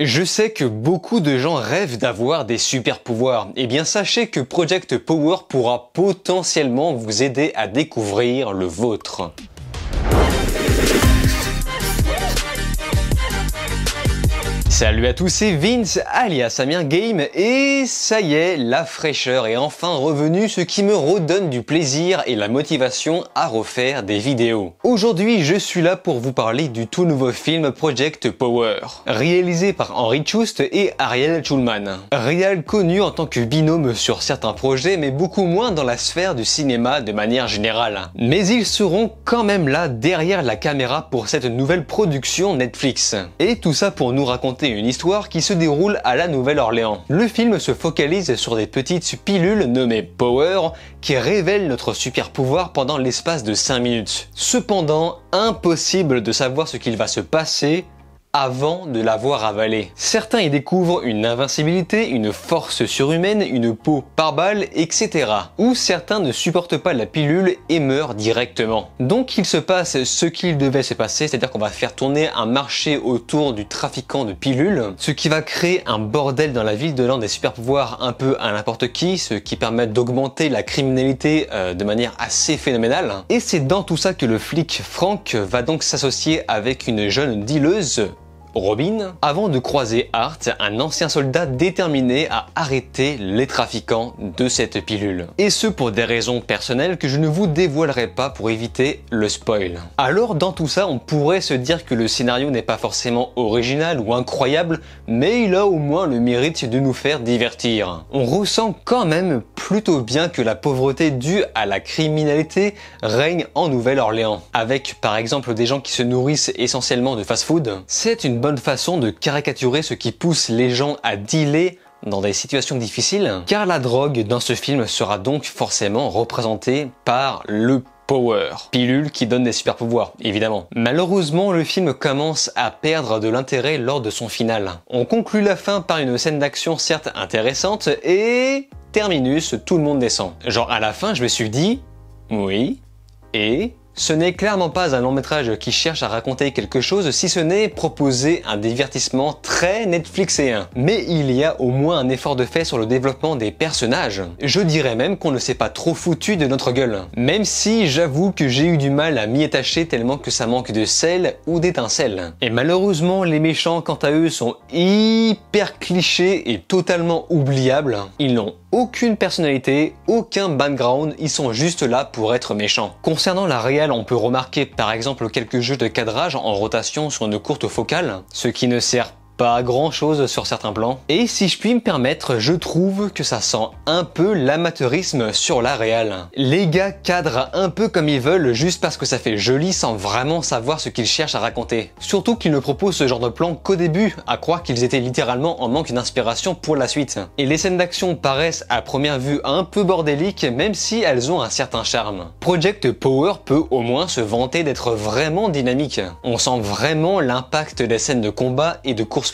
Je sais que beaucoup de gens rêvent d'avoir des super pouvoirs. Eh bien sachez que Project Power pourra potentiellement vous aider à découvrir le vôtre. Salut à tous, c'est Vince alias Amir Game et ça y est, la fraîcheur est enfin revenue, ce qui me redonne du plaisir et la motivation à refaire des vidéos. Aujourd'hui, je suis là pour vous parler du tout nouveau film Project Power, réalisé par Henry Chust et Ariel Schulman. Réal connu en tant que binôme sur certains projets, mais beaucoup moins dans la sphère du cinéma de manière générale. Mais ils seront quand même là derrière la caméra pour cette nouvelle production Netflix. Et tout ça pour nous raconter une histoire qui se déroule à la Nouvelle-Orléans. Le film se focalise sur des petites pilules nommées Power qui révèlent notre super pouvoir pendant l'espace de 5 minutes. Cependant, impossible de savoir ce qu'il va se passer avant de l'avoir avalé. Certains y découvrent une invincibilité, une force surhumaine, une peau par balle, etc. Ou certains ne supportent pas la pilule et meurent directement. Donc il se passe ce qu'il devait se passer, c'est-à-dire qu'on va faire tourner un marché autour du trafiquant de pilules, ce qui va créer un bordel dans la ville, donnant des super pouvoirs un peu à n'importe qui, ce qui permet d'augmenter la criminalité de manière assez phénoménale. Et c'est dans tout ça que le flic Frank va donc s'associer avec une jeune dealeuse, Robin, avant de croiser Hart, un ancien soldat déterminé à arrêter les trafiquants de cette pilule. Et ce pour des raisons personnelles que je ne vous dévoilerai pas pour éviter le spoil. Alors dans tout ça, on pourrait se dire que le scénario n'est pas forcément original ou incroyable, mais il a au moins le mérite de nous faire divertir. On ressent quand même plutôt bien que la pauvreté due à la criminalité règne en Nouvelle-Orléans, avec par exemple des gens qui se nourrissent essentiellement de fast-food. C'est une bonne façon de caricaturer ce qui pousse les gens à dealer dans des situations difficiles, car la drogue dans ce film sera donc forcément représentée par le Power, pilule qui donne des super pouvoirs, évidemment. Malheureusement, le film commence à perdre de l'intérêt lors de son final. On conclut la fin par une scène d'action certes intéressante et terminus, tout le monde descend. Genre à la fin, je me suis dit, oui, et... Ce n'est clairement pas un long métrage qui cherche à raconter quelque chose, si ce n'est proposer un divertissement très Netflixéen. Mais il y a au moins un effort de fait sur le développement des personnages. Je dirais même qu'on ne s'est pas trop foutu de notre gueule. Même si j'avoue que j'ai eu du mal à m'y attacher tellement que ça manque de sel ou d'étincelles. Et malheureusement, les méchants quant à eux sont hyper clichés et totalement oubliables. Ils n'ont aucune personnalité, aucun background, ils sont juste là pour être méchants. Concernant la réal, on peut remarquer par exemple quelques jeux de cadrage en rotation sur une courte focale, ce qui ne sert pas à grand chose sur certains plans. Et si je puis me permettre, je trouve que ça sent un peu l'amateurisme sur la réal. Les gars cadrent un peu comme ils veulent juste parce que ça fait joli sans vraiment savoir ce qu'ils cherchent à raconter. Surtout qu'ils ne proposent ce genre de plan qu'au début, à croire qu'ils étaient littéralement en manque d'inspiration pour la suite. Et les scènes d'action paraissent à première vue un peu bordéliques, même si elles ont un certain charme. Project Power peut au moins se vanter d'être vraiment dynamique. On sent vraiment l'impact des scènes de combat et de course-poursuite.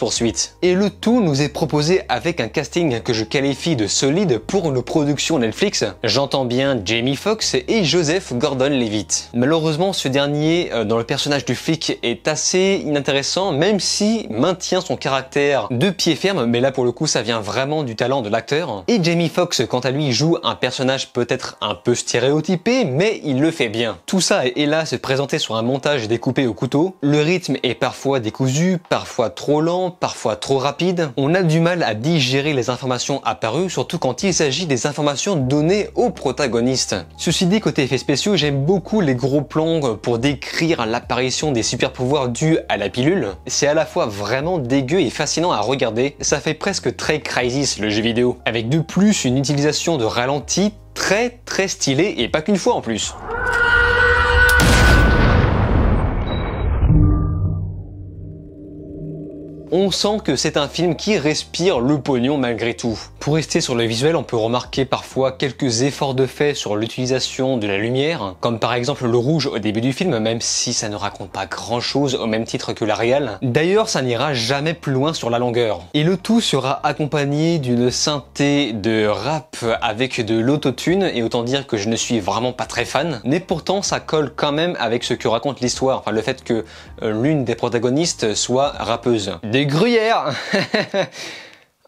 Et le tout nous est proposé avec un casting que je qualifie de solide pour une production Netflix. J'entends bien Jamie Foxx et Joseph Gordon-Levitt. Malheureusement, ce dernier, dans le personnage du flic, est assez inintéressant, même si maintient son caractère de pied ferme, mais là pour le coup ça vient vraiment du talent de l'acteur. Et Jamie Foxx, quant à lui, joue un personnage peut-être un peu stéréotypé, mais il le fait bien. Tout ça est hélas présenté sur un montage découpé au couteau. Le rythme est parfois décousu, parfois trop lent, parfois trop rapide. On a du mal à digérer les informations apparues, surtout quand il s'agit des informations données aux protagonistes. Ceci dit, côté effets spéciaux, j'aime beaucoup les gros plans pour décrire l'apparition des super pouvoirs dus à la pilule. C'est à la fois vraiment dégueu et fascinant à regarder. Ça fait presque très Crysis le jeu vidéo, avec de plus une utilisation de ralenti très stylée et pas qu'une fois en plus. On sent que c'est un film qui respire le pognon malgré tout. Pour rester sur le visuel, on peut remarquer parfois quelques efforts de fait sur l'utilisation de la lumière, comme par exemple le rouge au début du film, même si ça ne raconte pas grand chose au même titre que la réal. D'ailleurs, ça n'ira jamais plus loin sur la longueur. Et le tout sera accompagné d'une synthé de rap avec de l'autotune, et autant dire que je ne suis vraiment pas très fan, mais pourtant ça colle quand même avec ce que raconte l'histoire, enfin le fait que l'une des protagonistes soit rappeuse. Des Mais Gruyère.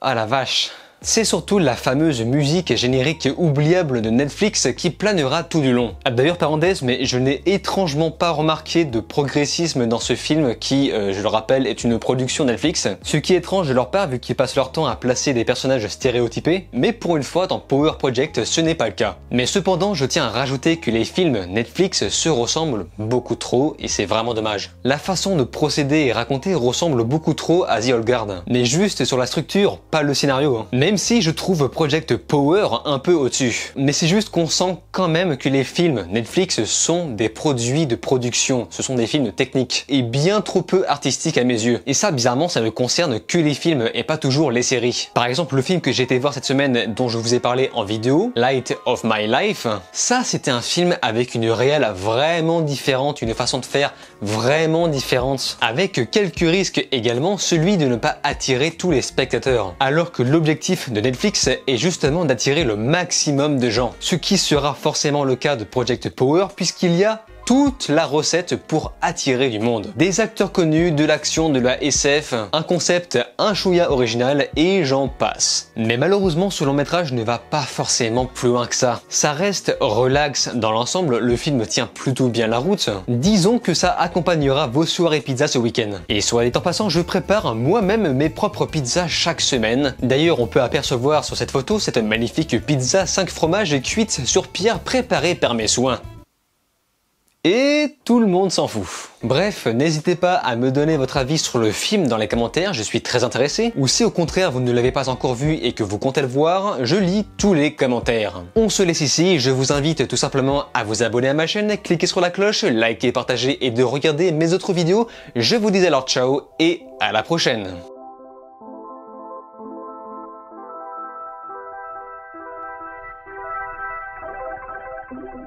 Ah la vache. C'est surtout la fameuse musique générique oubliable de Netflix qui planera tout du long. Ah, d'ailleurs, parenthèse, mais je n'ai étrangement pas remarqué de progressisme dans ce film qui, je le rappelle, est une production Netflix. Ce qui est étrange de leur part vu qu'ils passent leur temps à placer des personnages stéréotypés, mais pour une fois dans Power Project, ce n'est pas le cas. Mais cependant, je tiens à rajouter que les films Netflix se ressemblent beaucoup trop et c'est vraiment dommage. La façon de procéder et raconter ressemble beaucoup trop à The Old Guard. Mais juste sur la structure, pas le scénario. Même si je trouve Project Power un peu au-dessus. Mais c'est juste qu'on sent quand même que les films Netflix sont des produits de production. Ce sont des films techniques et bien trop peu artistiques à mes yeux. Et ça, bizarrement, ça ne concerne que les films et pas toujours les séries. Par exemple, le film que j'ai été voir cette semaine dont je vous ai parlé en vidéo, Light of My Life, ça c'était un film avec une réal vraiment différente, une façon de faire vraiment différente, avec quelques risques également, celui de ne pas attirer tous les spectateurs. Alors que l'objectif de Netflix est justement d'attirer le maximum de gens. Ce qui sera forcément le cas de Project Power puisqu'il y a toute la recette pour attirer du monde. Des acteurs connus, de l'action, de la SF, un concept, un chouïa original et j'en passe. Mais malheureusement, ce long métrage ne va pas forcément plus loin que ça. Ça reste relax dans l'ensemble, le film tient plutôt bien la route. Disons que ça accompagnera vos soirées pizza ce week-end. Et soit dit en passant, je prépare moi-même mes propres pizzas chaque semaine. D'ailleurs, on peut apercevoir sur cette photo cette magnifique pizza 5 fromages cuite sur pierre préparée par mes soins. Et tout le monde s'en fout. Bref, n'hésitez pas à me donner votre avis sur le film dans les commentaires, je suis très intéressé. Ou si au contraire vous ne l'avez pas encore vu et que vous comptez le voir, je lis tous les commentaires. On se laisse ici, je vous invite tout simplement à vous abonner à ma chaîne, cliquer sur la cloche, liker, partager et de regarder mes autres vidéos. Je vous dis alors ciao et à la prochaine. Thank you.